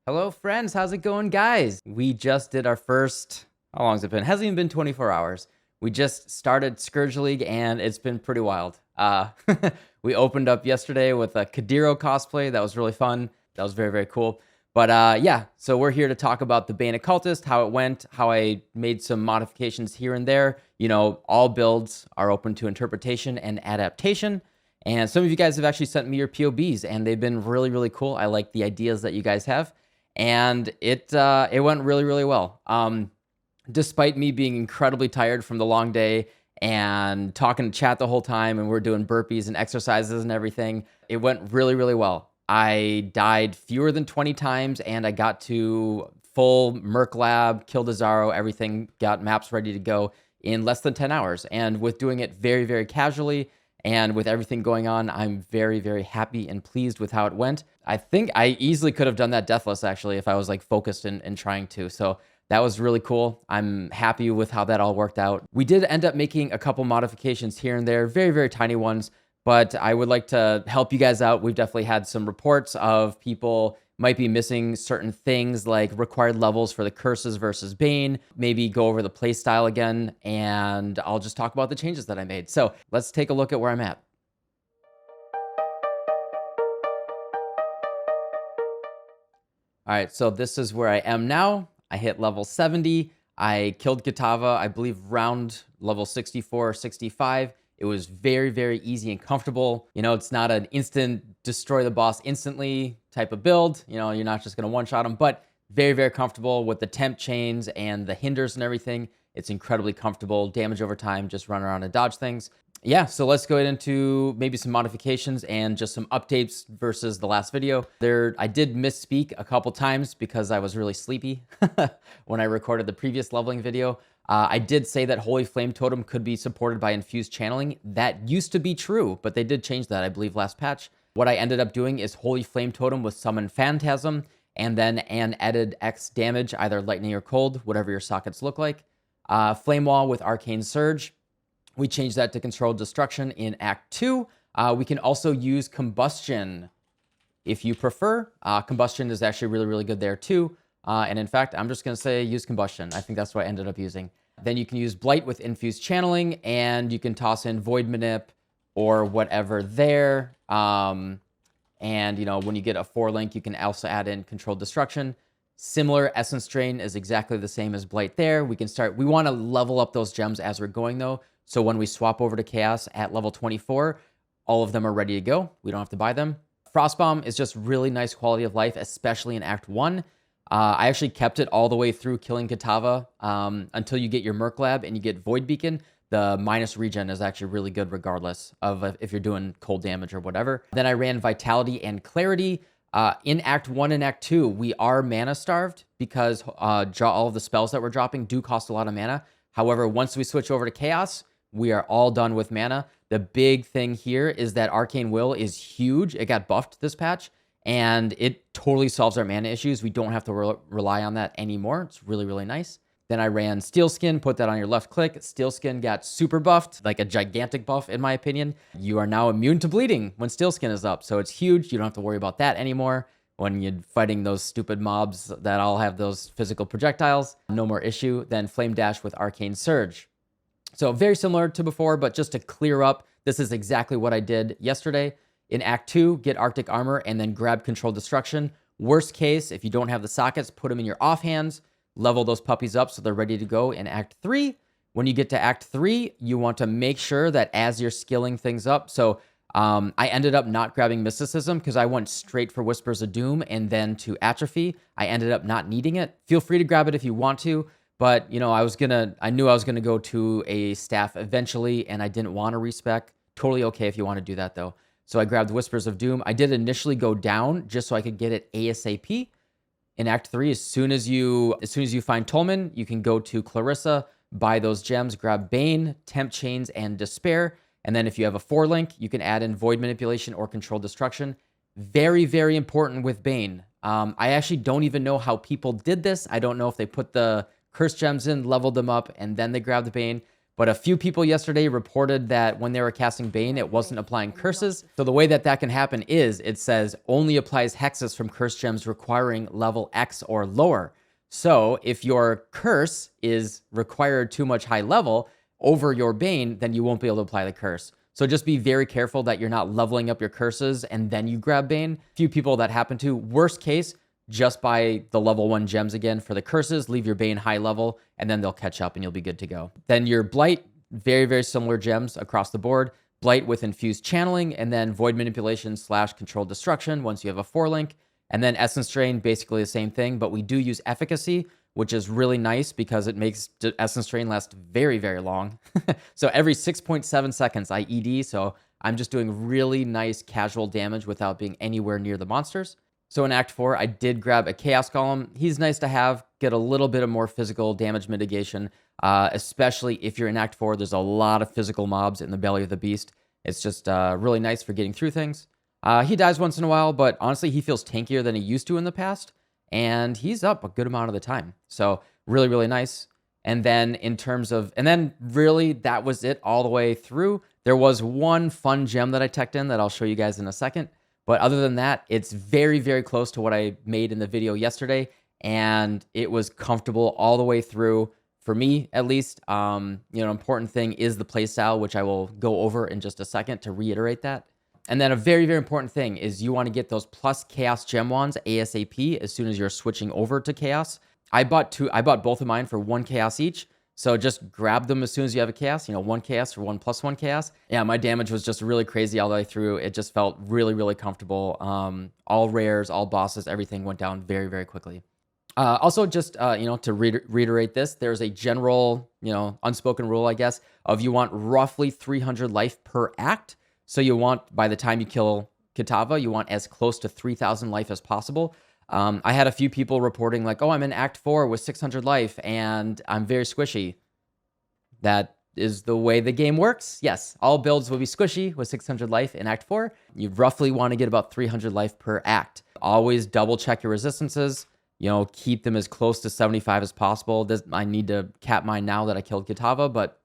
Hello, friends. How's it going, guys? We just did our first, how long has it been? Hasn't even been 24 hours. We just started Scourge League, and it's been pretty wild. We opened up yesterday with a Kadiro cosplay. That was really fun. That was very, very cool. But yeah, so we're here to talk about the Bane Occultist, how it went, how I made some modifications here and there. You know, all builds are open to interpretation and adaptation. And some of you guys have actually sent me your POBs, and they've been really, really cool. I like the ideas that you guys have. And it went really, really well. Despite me being incredibly tired from the long day and talking to chat the whole time, and we're doing burpees and exercises and everything, it went really, really well. I died fewer than 20 times, and I got to full Merc Lab, killed a Zaro, everything, got maps ready to go in less than 10 hours. And with doing it very, very casually, and with everything going on, I'm very, very happy and pleased with how it went. I think I easily could have done that deathless, actually, if I was like focused and trying to. So that was really cool. I'm happy with how that all worked out. We did end up making a couple modifications here and there, very, very tiny ones, but I would like to help you guys out. We've definitely had some reports of people might be missing certain things like required levels for the curses versus Bane, maybe go over the playstyle again, and I'll just talk about the changes that I made. So let's take a look at where I'm at. All right, so this is where I am now. I hit level 70. I killed Kitava, I believe, round level 64 or 65. It was very, very easy and comfortable. You know, it's not an instant destroy the boss instantly type of build. You know, you're not just going to one-shot them, but very, very comfortable with the temp chains and the hinders and everything. It's incredibly comfortable. Damage over time, just run around and dodge things. Yeah, so let's go into maybe some modifications and just some updates versus the last video. I did misspeak a couple times because I was really sleepy when I recorded the previous leveling video. I did say that Holy Flame Totem could be supported by infused channeling. That used to be true, but they did change that, I believe, last patch. What I ended up doing is Holy Flame Totem with Summon Phantasm, and then an added X damage, either lightning or cold, whatever your sockets look like. Flame Wall with Arcane Surge. We changed that to Controlled Destruction in Act 2. We can also use Combustion if you prefer. Combustion is actually really, really good there too. And in fact, I'm just going to say use Combustion. I think that's what I ended up using. Then you can use Blight with Infused Channeling, and you can toss in Void Manip or whatever there. And, you know, when you get a 4-link, you can also add in Controlled Destruction. Similar Essence Drain is exactly the same as Blight there. We want to level up those gems as we're going, though. So when we swap over to Chaos at level 24, all of them are ready to go. We don't have to buy them. Frostbomb is just really nice quality of life, especially in Act 1. I actually kept it all the way through killing Kitava until you get your Merc Lab and you get Void Beacon. The minus regen is actually really good regardless of if you're doing cold damage or whatever. Then I ran Vitality and Clarity. In Act 1 and Act 2, we are mana starved because all of the spells that we're dropping do cost a lot of mana. However, once we switch over to Chaos, we are all done with mana. The big thing here is that Arcane Will is huge. It got buffed this patch, and it totally solves our mana issues. We don't have to rely on that anymore. It's really, really nice. Then I ran Steel Skin, put that on your left click. Steel Skin got super buffed, like a gigantic buff in my opinion. You are now immune to bleeding when Steel Skin is up, so it's huge. You don't have to worry about that anymore. When you're fighting those stupid mobs that all have those physical projectiles, no more issue. Then Flame Dash with Arcane Surge. So very similar to before, but just to clear up, this is exactly what I did yesterday. In Act 2, get Arctic Armor and then grab Controlled Destruction. Worst case, if you don't have the sockets, put them in your offhands, level those puppies up so they're ready to go in Act 3. When you get to Act 3, you want to make sure that as you're skilling things up, so I ended up not grabbing Mysticism because I went straight for Whispers of Doom and then to Atrophy. I ended up not needing it. Feel free to grab it if you want to. But, you know, I knew I was going to go to a staff eventually, and I didn't want to respec. Totally okay if you want to do that, though. So I grabbed Whispers of Doom. I did initially go down just so I could get it ASAP. In Act 3, as soon as you find Tolman, you can go to Clarissa, buy those gems, grab Bane, Temp Chains, and Despair. And then if you have a 4-link, you can add in Void Manipulation or Controlled Destruction. Very, very important with Bane. I actually don't even know how people did this. I don't know if they put the Curse Gems in, leveled them up, and then they grabbed the Bane. but a few people yesterday reported that when they were casting Bane, it wasn't applying curses. So the way that that can happen is it says only applies hexes from curse gems requiring level X or lower. So if your curse is required too much high level over your Bane, then you won't be able to apply the curse. So just be very careful that you're not leveling up your curses and then you grab Bane. Few people that happen to. Worst case, just buy the level 1 gems again for the curses, leave your Bane high level, and then they'll catch up and you'll be good to go. Then your Blight, very, very similar gems across the board. Blight with infused channeling, and then Void Manipulation / Controlled Destruction once you have a 4-link. And then Essence Drain, basically the same thing, but we do use Efficacy, which is really nice because it makes Essence Drain last very, very long. So every 6.7 seconds I ED, so I'm just doing really nice casual damage without being anywhere near the monsters. So in Act 4, I did grab a Chaos Golem. He's nice to have, get a little bit of more physical damage mitigation, especially if you're in Act 4. There's a lot of physical mobs in the belly of the beast. It's just really nice for getting through things. He dies once in a while, but honestly, he feels tankier than he used to in the past, and he's up a good amount of the time. So really, really nice. And then in terms of, and then really that was it all the way through. There was one fun gem that I teched in that I'll show you guys in a second. But other than that, it's very, very close to what I made in the video yesterday. And it was comfortable all the way through, for me at least. Important thing is the playstyle, which I will go over in just a second to reiterate that. And then a very, very important thing is you want to get those plus Chaos Gem wands ASAP as soon as you're switching over to Chaos. I bought both of mine for 1 Chaos each. So just grab them as soon as you have a Chaos, 1 Chaos for 1 + 1 Chaos. Yeah, my damage was just really crazy all the way through. It just felt really, really comfortable. All rares, all bosses, everything went down very, very quickly. Also, just, to reiterate this, there's a general, unspoken rule, I guess, of you want roughly 300 life per act. So you want, by the time you kill Kitava, you want as close to 3,000 life as possible. I had a few people reporting like, oh, I'm in Act 4 with 600 life and I'm very squishy. That is the way the game works. Yes, all builds will be squishy with 600 life in Act 4. You roughly want to get about 300 life per act. Always double check your resistances. Keep them as close to 75 as possible. I need to cap mine now that I killed Kitava, but,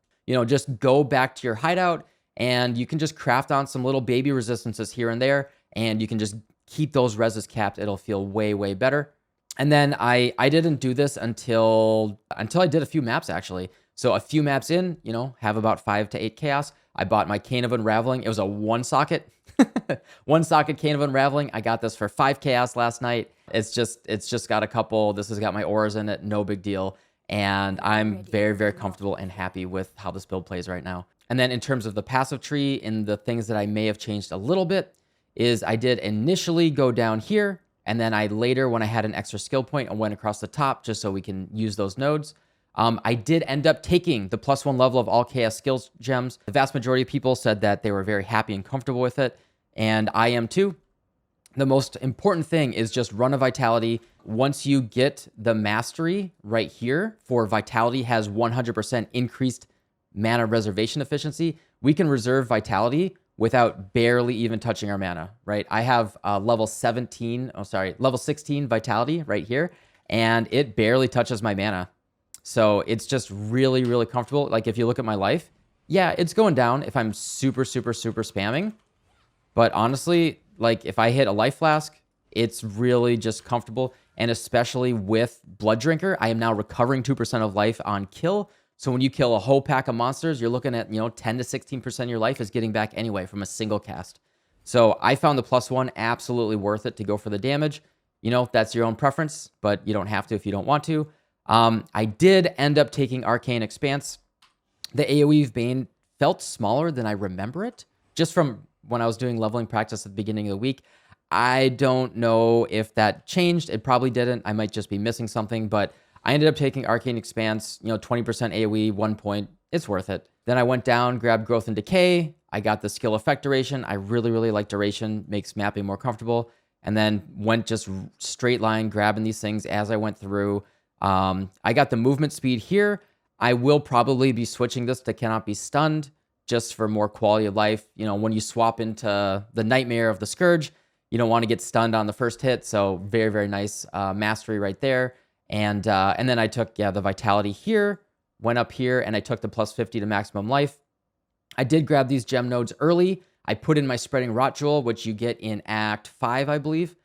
just go back to your hideout and you can just craft on some little baby resistances here and there, and you can just keep those reses capped. It'll feel way, way better. And then I didn't do this until I did a few maps, actually. So a few maps in, have about 5 to 8 chaos. I bought my Cane of Unraveling. It was a 1-socket. 1-socket Cane of Unraveling. I got this for 5 chaos last night. It's just got a couple. This has got my auras in it. No big deal. And I'm very, very comfortable and happy with how this build plays right now. And then in terms of the passive tree and the things that I may have changed a little bit, is I did initially go down here, and then I later, when I had an extra skill point, I went across the top just so we can use those nodes. I did end up taking the +1 level of all chaos skills gems. The vast majority of people said that they were very happy and comfortable with it, and I am too. The most important thing is just run a Vitality. Once you get the mastery right here for Vitality has 100% increased mana reservation efficiency, we can reserve Vitality without barely even touching our mana, right? I have level 16 Vitality right here, and it barely touches my mana. So it's just really, really comfortable. Like if you look at my life, yeah, it's going down if I'm super, super, super spamming. But honestly, like if I hit a life flask, it's really just comfortable. And especially with Blood Drinker, I am now recovering 2% of life on kill. So when you kill a whole pack of monsters, you're looking at, 10 to 16% of your life is getting back anyway from a single cast. So I found the +1 absolutely worth it to go for the damage. That's your own preference, but you don't have to if you don't want to. I did end up taking Arcane Expanse. The AoE of Bane felt smaller than I remember it, just from when I was doing leveling practice at the beginning of the week. I don't know if that changed. It probably didn't. I might just be missing something, but I ended up taking Arcane Expanse, 20% AoE, 1 point. It's worth it. Then I went down, grabbed Growth and Decay. I got the skill effect duration. I really, really like duration. Makes mapping more comfortable. And then went just straight line, grabbing these things as I went through. I got the movement speed here. I will probably be switching this to Cannot Be Stunned just for more quality of life. When you swap into the Nightmare of the Scourge, you don't want to get stunned on the first hit. So very, very nice mastery right there. And then I took, the Vitality here, went up here and I took the plus 50 to maximum life. I did grab these gem nodes early. I put in my spreading rot jewel, which you get in Act 5, I believe.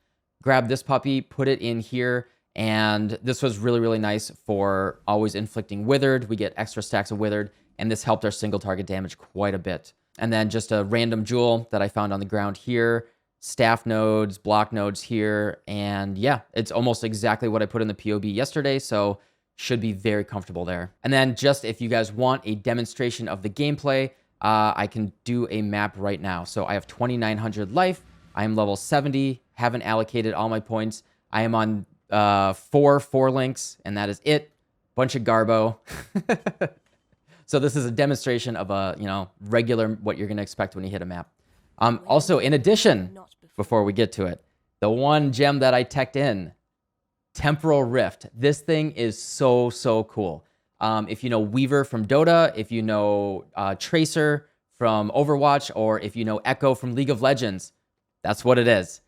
Grab this puppy, put it in here, and this was really, really nice for always inflicting withered. We get extra stacks of withered, and this helped our single target damage quite a bit. And then just a random jewel that I found on the ground here, staff nodes, block nodes here, and yeah, it's almost exactly what I put in the POB yesterday, so should be very comfortable there. And then just if you guys want a demonstration of the gameplay, I can do a map right now. So I have 2,900 life. I am level 70, haven't allocated all my points. I am on 4 links, and that is it. Bunch of Garbo. So this is a demonstration of a, regular, what you're going to expect when you hit a map. Also, in addition, before we get to it, the one gem that I teched in, Temporal Rift. This thing is so, so cool. If you know Weaver from Dota, if you know Tracer from Overwatch, or if you know Echo from League of Legends, that's what it is.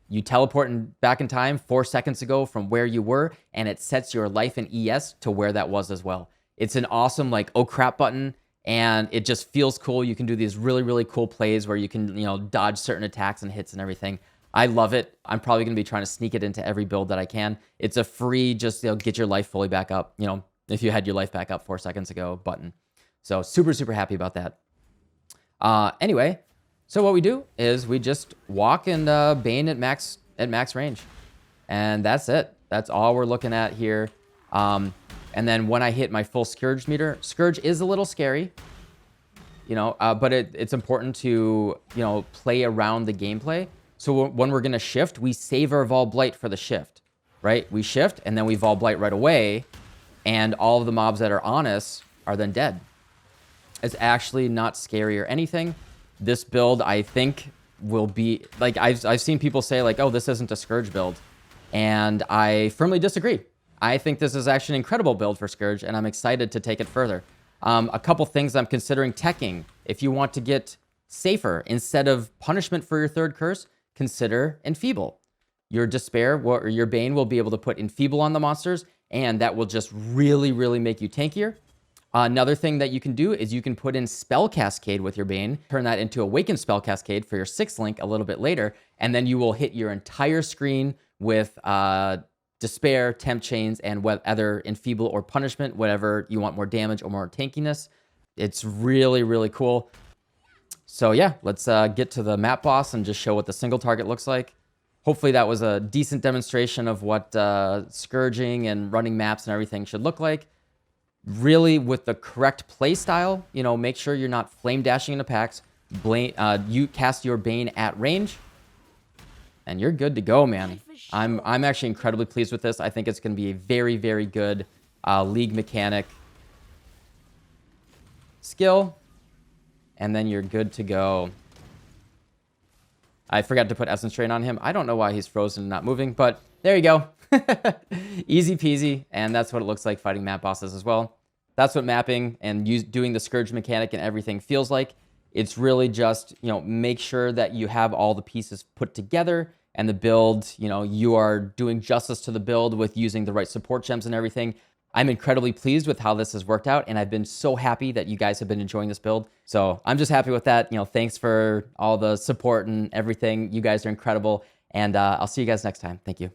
You teleport back in time 4 seconds ago from where you were, and it sets your life in ES to where that was as well. It's an awesome, oh crap button, and it just feels cool. You can do these really, really cool plays where you can, dodge certain attacks and hits and everything. I love it. I'm probably going to be trying to sneak it into every build that I can. It's a free, just get your life fully back up, if you had your life back up 4 seconds ago button. So super, super happy about that. Anyway, so what we do is we just walk and Bane at max range. And that's it. That's all we're looking at here. And then when I hit my full Scourge meter, Scourge is a little scary, but it's important to, play around the gameplay. So when we're going to shift, we save our Vol Blight for the shift, right? We shift, and then we Vol Blight right away, and all of the mobs that are on us are then dead. It's actually not scary or anything. This build, I think, will be, I've seen people say, oh, this isn't a Scourge build, and I firmly disagree. I think this is actually an incredible build for Scourge, and I'm excited to take it further. A couple things I'm considering teching. If you want to get safer, instead of punishment for your third curse, consider Enfeeble. Your Despair or your Bane will be able to put Enfeeble on the monsters, and that will just really, really make you tankier. Another thing that you can do is you can put in Spell Cascade with your Bane, turn that into Awakened Spell Cascade for your 6th link a little bit later, and then you will hit your entire screen with Despair, Temp Chains, and whether Enfeeble or Punishment, whatever you want more damage or more tankiness. It's really, really cool. So yeah, let's get to the map boss and just show what the single target looks like. Hopefully that was a decent demonstration of what scourging and running maps and everything should look like. Really, with the correct play style, make sure you're not flame dashing into packs. You cast your Bane at range, and you're good to go, man. I'm actually incredibly pleased with this. I think it's going to be a very, very good league mechanic skill, and then you're good to go. I forgot to put Essence Drain on him. I don't know why he's frozen and not moving, but there you go. Easy peasy, and that's what it looks like fighting map bosses as well. That's what mapping and doing the Scourge mechanic and everything feels like. It's really just, make sure that you have all the pieces put together, and the build, you are doing justice to the build with using the right support gems and everything. I'm incredibly pleased with how this has worked out, and I've been so happy that you guys have been enjoying this build. So I'm just happy with that. Thanks for all the support and everything. You guys are incredible, and I'll see you guys next time. Thank you.